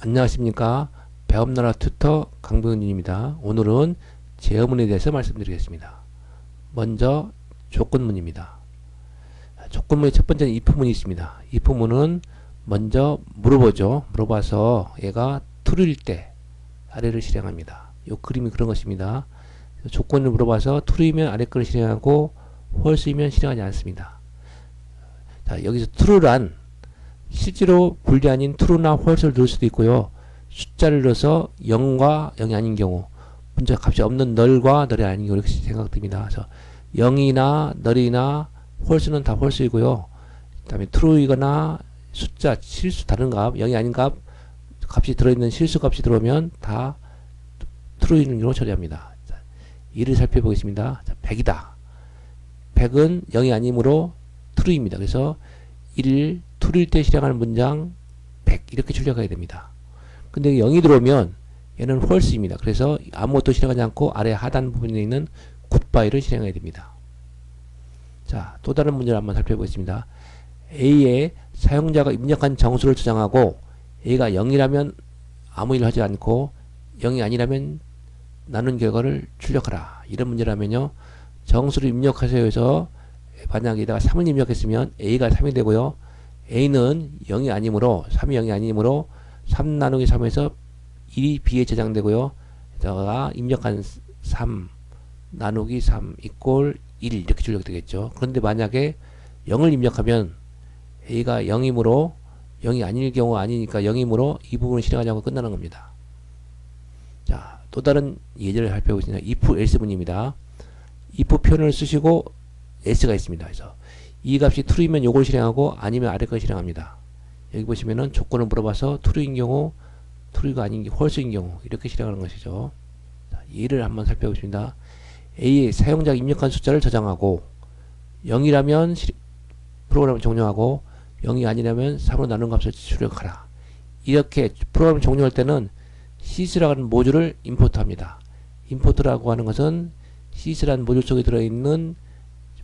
안녕하십니까. 배움나라 튜터 강병윤입니다. 오늘은 제어문에 대해서 말씀드리겠습니다. 먼저 조건문입니다. 조건문의 첫 번째는 if문이 있습니다. if문은 먼저 물어보죠. 물어봐서 얘가 true일 때 아래를 실행합니다. 이 그림이 그런 것입니다. 조건을 물어봐서 true이면 아래 거를 실행하고 false이면 실행하지 않습니다. 자, 여기서 true란 실제로 불리아닌 true나 false를 넣을 수도 있고요. 숫자를 넣어서 0과 0이 아닌 경우, 문자 값이 없는 널과 널이 아닌 경우 이렇게 생각됩니다. 그래서 0이나 널이나 false는 다 false이고요. 그 다음에 true이거나 숫자, 실수 다른 값, 0이 아닌 값, 값이 들어있는 실수 값이 들어오면 다 true인 경우 처리합니다. 자, 이를 살펴보겠습니다. 자, 100이다. 100은 0이 아니므로 true입니다. 그래서 1 true일 때 실행하는 문장 100 이렇게 출력해야 됩니다. 근데 0이 들어오면 얘는 false입니다. 그래서 아무것도 실행하지 않고 아래 하단 부분에 있는 goodbye를 실행해야 됩니다. 자, 또 다른 문제를 한번 살펴보겠습니다. A에 사용자가 입력한 정수를 저장하고 A가 0이라면 아무 일을 하지 않고 0이 아니라면 나눈 결과를 출력하라. 이런 문제라면요. 정수를 입력하세요 해서 만약에 여기다가 3을 입력했으면 A가 3이 되고요. A는 0이 아니므로 3이 0이 아니므로 3 나누기 3에서 1이 B에 저장되고요. 여기다가 입력한 3 나누기 3 이꼴 1 이렇게 출력되겠죠. 그런데 만약에 0을 입력하면 A가 0이므로 0이 아닐 경우 아니니까 0이므로 이 부분을 실행하지 않고 끝나는 겁니다. 자, 또 다른 예제를 살펴보겠습니다. if else 문입니다. if 표현을 쓰시고 else가 있습니다. 그래서 이 값이 true이면 요걸 실행하고 아니면 아래 걸 실행합니다. 여기 보시면은 조건을 물어봐서 true인 경우, true가 아닌 경우, false인 경우 이렇게 실행하는 것이죠. 자, 예를 한번 살펴보겠습니다. A에 사용자가 입력한 숫자를 저장하고 0이라면 프로그램을 종료하고 0이 아니라면 3으로 나눈 값을 출력하라. 이렇게 프로그램을 종료할 때는 sys라는 모듈을 임포트합니다. 임포트라고 하는 것은 sys라는 모듈 속에 들어있는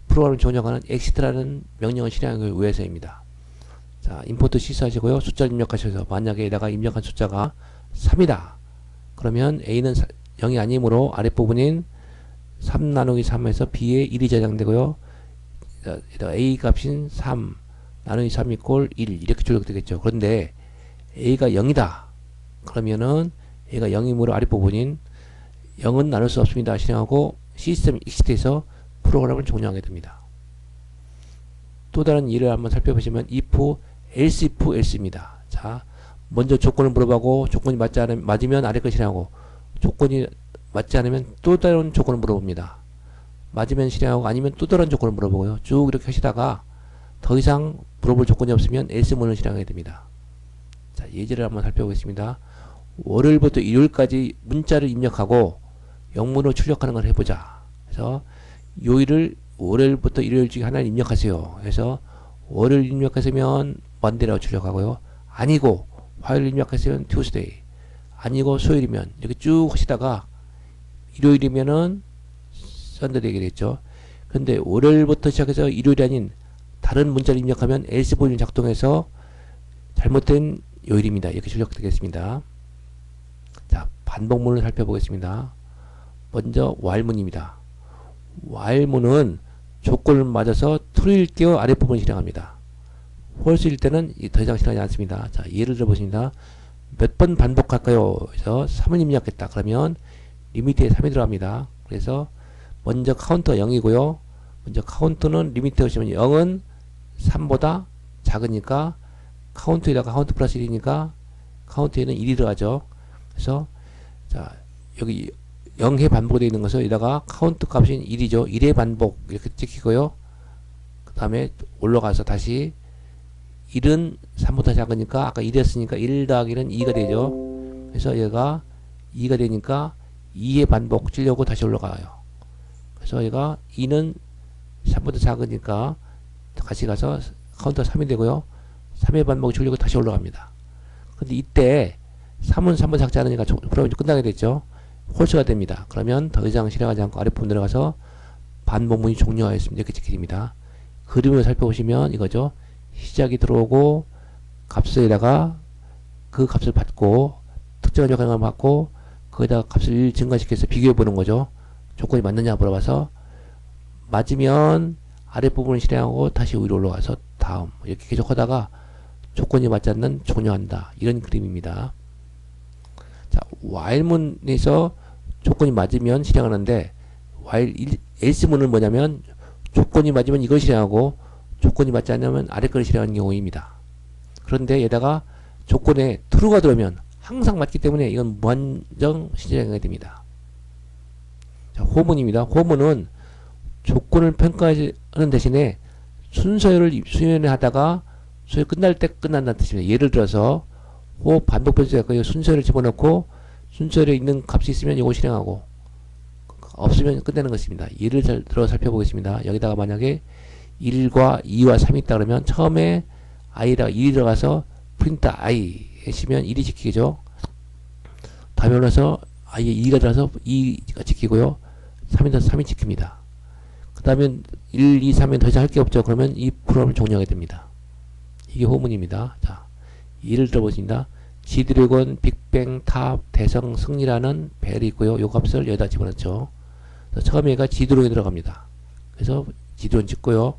프로그램을 종료하는 exit라는 명령을 실행하기 위해서입니다. 자, 임포트 sys 하시고요. 숫자를 입력하셔서 만약에 여기다가 입력한 숫자가 3이다. 그러면 A는 0이 아니므로 아랫부분인 3 나누기 3에서 B에 1이 저장되고요. A 값인 3 나누기 3 이꼴 1 이렇게 출력되겠죠. 그런데 A가 0이다. 그러면은 A가 0이므로 아랫부분인 0은 나눌 수 없습니다. 실행하고 시스템 exit에서 프로그램을 종료하게 됩니다. 또 다른 예를 한번 살펴보시면 if, else if, else입니다. 자, 먼저 조건을 물어보고 조건이 맞으면 아래 걸 실행하고 조건이 맞지 않으면 또 다른 조건을 물어봅니다. 맞으면 실행하고 아니면 또 다른 조건을 물어보고요. 쭉 이렇게 하시다가 더 이상 물어볼 조건이 없으면 else문을 실행하게 됩니다. 자, 예제를 한번 살펴보겠습니다. 월요일부터 일요일까지 문자를 입력하고 영문으로 출력하는 걸 해보자. 그래서 요일을 월요일부터 일요일 중에 하나를 입력하세요. 그래서 월요일 입력하시면 Monday라고 출력하고요. 아니고 화요일 입력하시면 Tuesday, 아니고 수요일이면 이렇게 쭉 하시다가 일요일이면은 Sunday 되겠죠. 근데 월요일부터 시작해서 일요일이 아닌 다른 문자를 입력하면 else 부분이 작동해서 잘못된 요일입니다. 이렇게 출력되겠습니다. 자, 반복문을 살펴보겠습니다. 먼저 while문입니다. while문은 조건을 맞아서 true일 때와 아랫부분을 실행합니다. false일 때는 더 이상 실행하지 않습니다. 자, 예를 들어보십니다. 몇 번 반복할까요? 그래서 3을 입력했다. 그러면 리미트에 3이 들어갑니다. 그래서 먼저 카운터 0이고요. 먼저 카운트는 리미트에 오시면 0은 3보다 작으니까 카운트에다가 카운트 플러스 1이니까 카운트에는 1이 들어가죠. 그래서 자, 여기 0회 반복되어 있는 것을 여기다가 카운트 값인 1이죠. 1회 반복 이렇게 찍히고요. 그 다음에 올라가서 다시 1은 3보다 작으니까 아까 1이었으니까 1 더하기 1은 2가 되죠. 그래서 얘가 2가 되니까 2의 반복 치려고 다시 올라가요. 그래서 얘가 2는 3보다 작으니까 다시 가서 카운터 3이 되고요. 3의 반복 치려고 다시 올라갑니다. 근데 이때 3은 3보다 작지 않으니까 프로그램이 끝나게 됐죠. false가 됩니다. 그러면 더 이상 실행하지 않고 아랫부분 내려가서 반복문이 종료하였습니다. 이렇게 찍힙니다. 그림을 살펴보시면 이거죠. 시작이 들어오고 값에다가 그 값을 받고 특정한 조건을 받고 거기다가 값을 1 증가시켜서 비교해 보는 거죠. 조건이 맞느냐 물어봐서 맞으면 아랫부분을 실행하고 다시 위로 올라가서 다음 이렇게 계속 하다가 조건이 맞지 않는 종료한다. 이런 그림입니다. 자, while문에서 조건이 맞으면 실행하는데 while else문은 뭐냐면 조건이 맞으면 이걸 실행하고 조건이 맞지 않으면 아래 걸 실행하는 경우입니다. 그런데 얘다가 조건에 true가 들어오면 항상 맞기 때문에 이건 무한정 실행하게 됩니다. 자, 호문입니다. 호문은 조건을 평가하는 대신에 순서를 수행을 하다가 수행 끝날 때 끝난다는 뜻입니다. 예를 들어서 호 반복 변수가 있고요. 순서를 집어넣고 순서에 있는 값이 있으면 이거 실행하고 없으면 끝내는 것입니다. 예를 들어 살펴보겠습니다. 여기다가 만약에 1과 2와 3이 있다 그러면 처음에 i에다가 1이 들어가서 프린트 i 하시면 1이 지키죠. 다음에 올라서 i에 2가 들어가서 2가 지키고요. 3이 들어가서 3이 지킵니다. 그 다음에 1, 2, 3은 더 이상 할 게 없죠. 그러면 이 프로그램을 종료하게 됩니다. 이게 호문입니다. 자, 예를 들어보겠습니다. G드래곤, 빅뱅, 탑, 대성, 승리라는 벨이 있고요. 요 값을 여기다 집어넣죠. 처음에 얘가 G드래곤이 들어갑니다. 그래서 G드래곤 찍고요.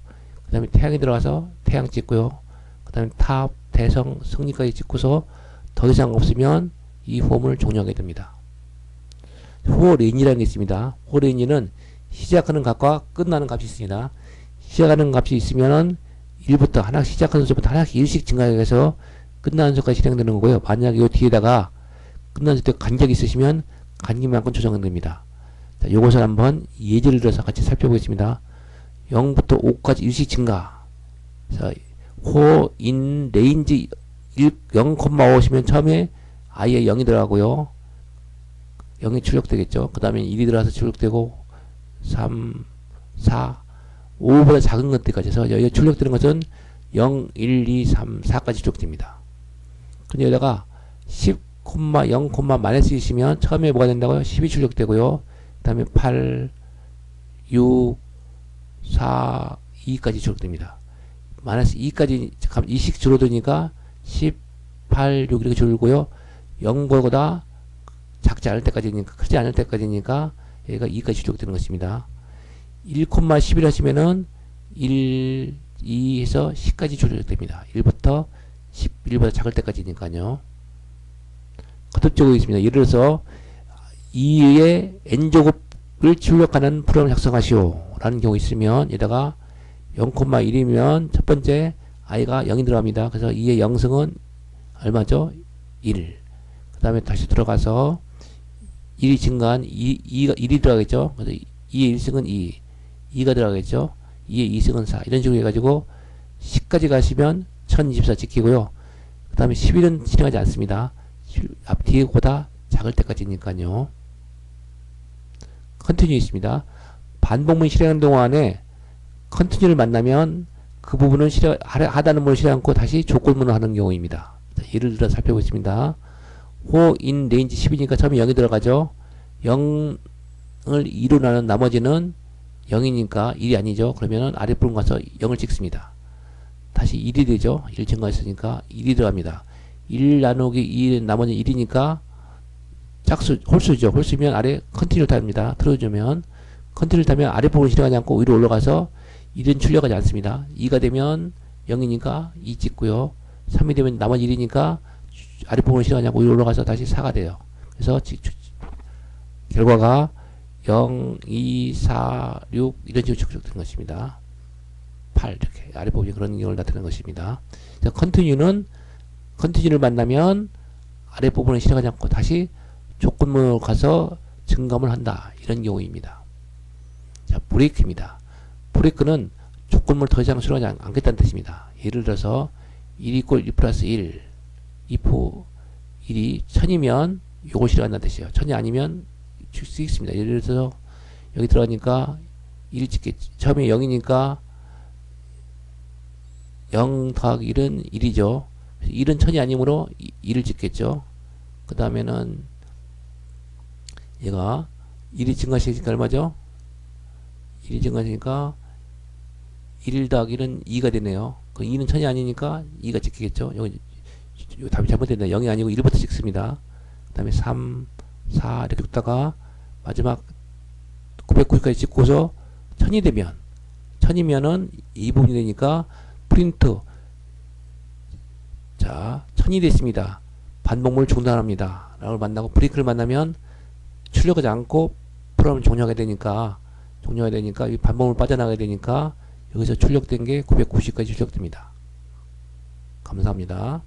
그 다음에 태양이 들어가서 태양 찍고요. 그 다음에 탑, 대성, 승리까지 찍고서 더 이상 없으면 이 폼을 종료하게 됩니다. 호레인이라는 게 있습니다. 호레인은 시작하는 값과 끝나는 값이 있습니다. 시작하는 값이 있으면은 1부터 하나씩 시작하는 수부터 하나씩 1씩 증가해서 끝나는 수까지 실행되는 거고요. 만약에 이 뒤에다가 끝나는 수 때 간격이 있으시면 간격만큼 조정은 됩니다. 자, 요것을 한번 예제를 들어서 같이 살펴보겠습니다. 0부터 5까지 1씩 증가. 자, 호, 인, 레인지 0,5시면 처음에 i에 0이 들어가고요. 0이 출력되겠죠. 그 다음에 1이 들어가서 출력되고 3, 4, 5보다 작은 것들까지 해서 여기가 출력되는 것은 0, 1, 2, 3, 4까지 출력됩니다. 근데 여기다가 10, 0, 마이너스 있으면 처음에 뭐가 된다고요? 10이 출력되고요. 그 다음에 8, 6, 4, 2까지 출력됩니다. 마이너스 2까지 2씩 줄어드니까 10, 8, 6 이렇게 줄고요. 0보다 작지 않을 때까지니까, 크지 않을 때까지니까 얘가 2까지 출력되는 것입니다. 1,11 하시면은 1, 2 해서 10까지 출력됩니다. 1부터 11보다 작을 때까지니까요. 거듭적으로 있습니다. 예를 들어서 2의 n제곱을 출력하는 프로그램을 작성하시오 라는 경우 있으면 얘다가 0,1이면 첫 번째 i가 0이 들어갑니다. 그래서 2의 0승은 얼마죠? 1. 그 다음에 다시 들어가서 1이 증가한 2가 1이 들어가겠죠. 그래서 2의 1승은 2. 2가 들어가겠죠. 2의 2승은 4. 이런 식으로 해가지고 10까지 가시면 1024 지키고요. 그 다음에 11은 실행하지 않습니다. 앞 뒤보다 작을 때까지니까요. 컨티뉴 있습니다. 반복문 실행하는 동안에 컨티뉴를 만나면 그 부분은 하다는 문을 실행 않고 다시 조건문을 하는 경우입니다. 자, 예를 들어 살펴보겠습니다. 호, 인, 레인지 10이니까 처음에 0이 들어가죠. 0을 2로 나눈 나머지는 0이니까 1이 아니죠. 그러면은 아랫부분 가서 0을 찍습니다. 다시 1이 되죠. 1 증가했으니까 1이 들어갑니다. 1 나누기 2 나머지 1이니까 짝수, 홀수죠. 홀수면 아래 컨티뉴를 탑니다. 틀어주면 컨티뉴를 타면 아랫부분 실행하지 않고 위로 올라가서 1은 출력하지 않습니다. 2가 되면 0이니까 2 찍고요. 3이 되면 나머지 1이니까 아랫부분 실행하지 않고 위로 올라가서 다시 4가 돼요. 그래서 결과가 0, 2, 4, 6 이런 식으로 축적된 것입니다. 8 이렇게 아랫부분이 그런 경우를 나타내는 것입니다. 자, 컨티뉴를 만나면 아랫부분을 실행하지 않고 다시 조건문으로 가서 증감을 한다. 이런 경우입니다. 자, 브레이크입니다. 브레이크는 조건문을 더 이상 수행하지 않겠다는 뜻입니다. 예를 들어서 1 이퀄 1 플러스 1 if 1이 1000이면 요걸 실행한다는 뜻이에요. 1000이 아니면 줄 수 있습니다. 예를 들어서 여기 들어가니까 1 찍겠지. 처음에 0이니까 0 더하기 1은 1이죠. 1은 1000이 아니므로 1을 찍겠죠. 그 다음에는 얘가 1이 증가시키니까 얼마죠? 1이 증가시키니까 1 더하기 1은 2가 되네요. 그 2는 1000이 아니니까 2가 찍히겠죠. 여기 답이 잘못됐네. 0이 아니고 1부터 찍습니다. 그 다음에 3, 4 이렇게 뒀다가 마지막 990까지 찍고서 1000이 되면 1000이면은 이 부분이 되니까 프린트. 자, 1000이 됐습니다. 반복물 중단합니다. 라고 만나고 브레이크를 만나면 출력하지 않고 프로그램을 종료하게 되니까 이 반복물 빠져나가게 되니까 여기서 출력된 게 990까지 출력됩니다. 감사합니다.